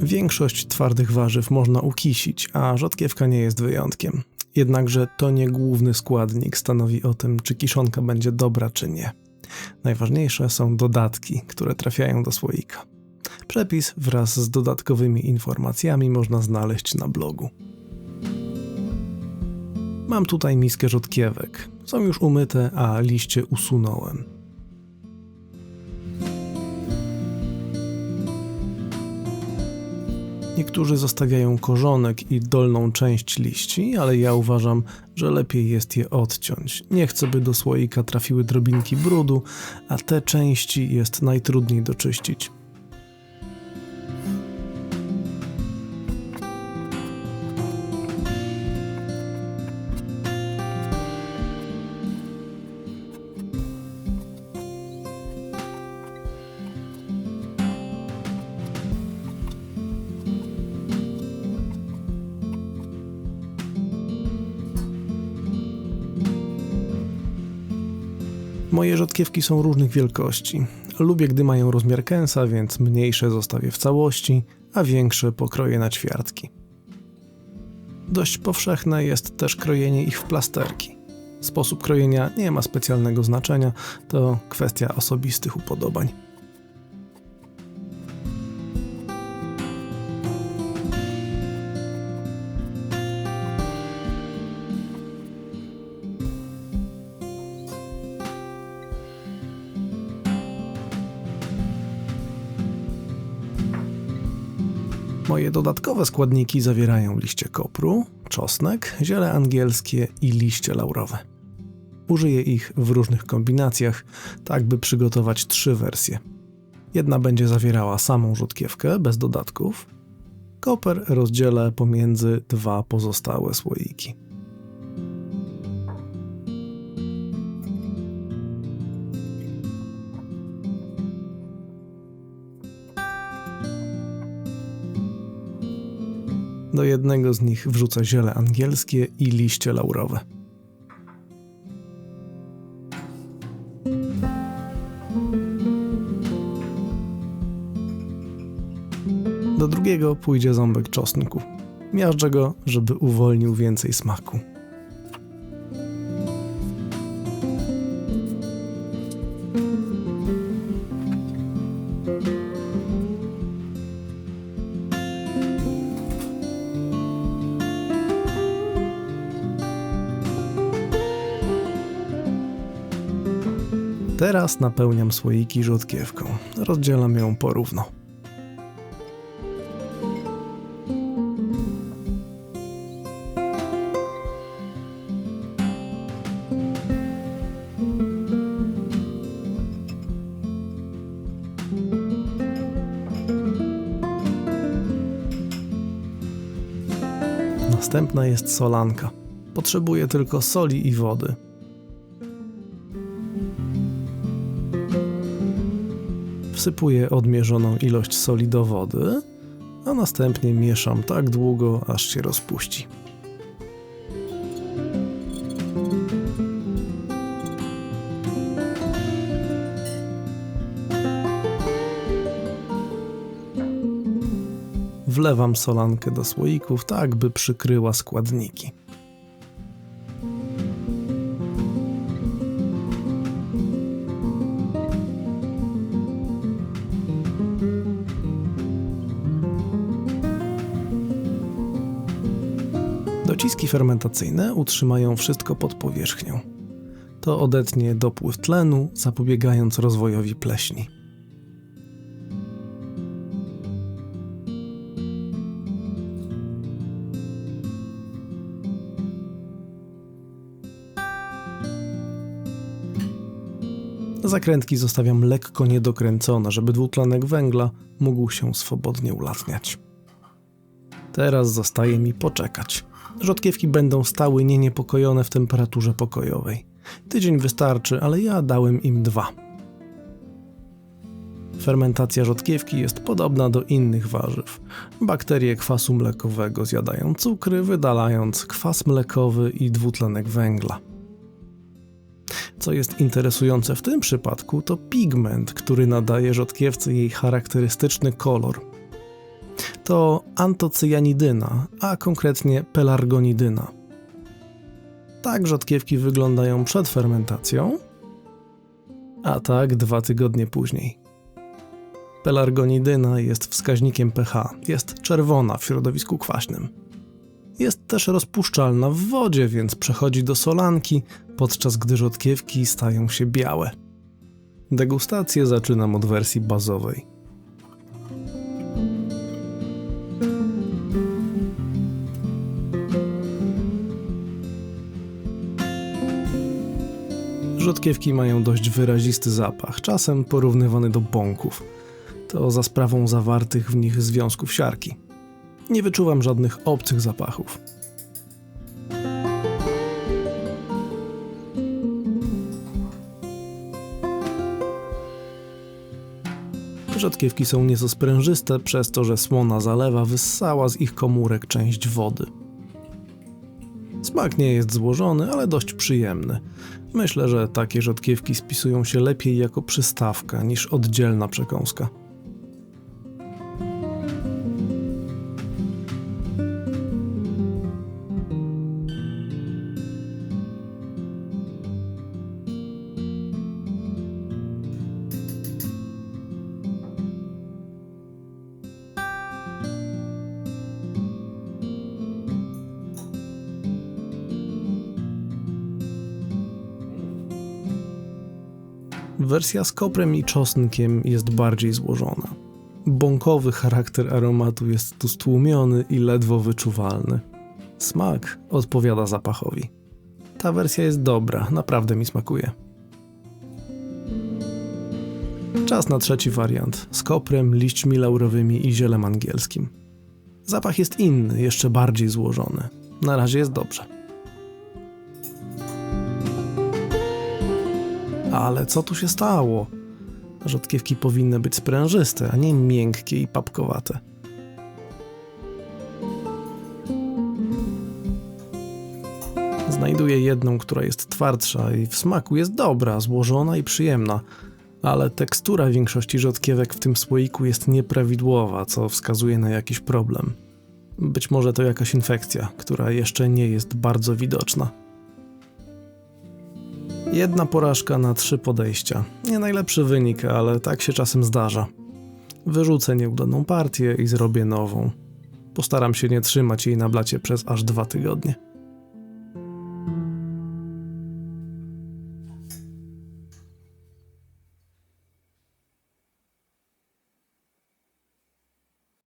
Większość twardych warzyw można ukisić, a rzodkiewka nie jest wyjątkiem. Jednakże to nie główny składnik stanowi o tym, czy kiszonka będzie dobra, czy nie. Najważniejsze są dodatki, które trafiają do słoika. Przepis wraz z dodatkowymi informacjami można znaleźć na blogu. Mam tutaj miskę rzodkiewek. Są już umyte, a liście usunąłem. Niektórzy zostawiają korzonek i dolną część liści, ale ja uważam, że lepiej jest je odciąć. Nie chcę, by do słoika trafiły drobinki brudu, a te części jest najtrudniej doczyścić. Moje rzodkiewki są różnych wielkości. Lubię, gdy mają rozmiar kęsa, więc mniejsze zostawię w całości, a większe pokroję na ćwiartki. Dość powszechne jest też krojenie ich w plasterki. Sposób krojenia nie ma specjalnego znaczenia, to kwestia osobistych upodobań. Moje dodatkowe składniki zawierają liście kopru, czosnek, ziele angielskie i liście laurowe. Użyję ich w różnych kombinacjach, tak by przygotować 3 wersje. Jedna będzie zawierała samą rzodkiewkę bez dodatków. Koper rozdzielę pomiędzy 2 pozostałe słoiki. Do jednego z nich wrzucę ziele angielskie i liście laurowe. Do drugiego pójdzie ząbek czosnku. Miażdżę go, żeby uwolnił więcej smaku. Teraz napełniam słoiki rzodkiewką. Rozdzielam ją porówno. Następna jest solanka. Potrzebuję tylko soli i wody. Wsypuję odmierzoną ilość soli do wody, a następnie mieszam tak długo, aż się rozpuści. Wlewam solankę do słoików, tak by przykryła składniki. Dociski fermentacyjne utrzymają wszystko pod powierzchnią. To odetnie dopływ tlenu, zapobiegając rozwojowi pleśni. Zakrętki zostawiam lekko niedokręcone, żeby dwutlenek węgla mógł się swobodnie ulatniać. Teraz zostaje mi poczekać. Rzodkiewki będą stały nieniepokojone w temperaturze pokojowej. Tydzień wystarczy, ale ja dałem im 2. Fermentacja rzodkiewki jest podobna do innych warzyw. Bakterie kwasu mlekowego zjadają cukry, wydalając kwas mlekowy i dwutlenek węgla. Co jest interesujące w tym przypadku, to pigment, który nadaje rzodkiewce jej charakterystyczny kolor. To antocjanidyna, a konkretnie pelargonidyna. Tak rzodkiewki wyglądają przed fermentacją, a tak 2 tygodnie później. Pelargonidyna jest wskaźnikiem pH, jest czerwona w środowisku kwaśnym. Jest też rozpuszczalna w wodzie, więc przechodzi do solanki, podczas gdy rzodkiewki stają się białe. Degustację zaczynam od wersji bazowej. Rzodkiewki mają dość wyrazisty zapach, czasem porównywany do bąków. To za sprawą zawartych w nich związków siarki. Nie wyczuwam żadnych obcych zapachów. Rzodkiewki są nieco sprężyste, przez to, że słona zalewa wyssała z ich komórek część wody. Smak nie jest złożony, ale dość przyjemny. Myślę, że takie rzodkiewki spisują się lepiej jako przystawka niż oddzielna przekąska. Wersja z koprem i czosnkiem jest bardziej złożona. Bąkowy charakter aromatu jest tu stłumiony i ledwo wyczuwalny. Smak odpowiada zapachowi. Ta wersja jest dobra, naprawdę mi smakuje. Czas na trzeci wariant, z koprem, liśćmi laurowymi i zielem angielskim. Zapach jest inny, jeszcze bardziej złożony. Na razie jest dobrze. Ale co tu się stało? Rzodkiewki powinny być sprężyste, a nie miękkie i papkowate. Znajduję jedną, która jest twardsza i w smaku jest dobra, złożona i przyjemna, ale tekstura większości rzodkiewek w tym słoiku jest nieprawidłowa, co wskazuje na jakiś problem. Być może to jakaś infekcja, która jeszcze nie jest bardzo widoczna. 1 porażka na 3 podejścia. Nie najlepszy wynik, ale tak się czasem zdarza. Wyrzucę nieudaną partię i zrobię nową. Postaram się nie trzymać jej na blacie przez aż 2 tygodnie.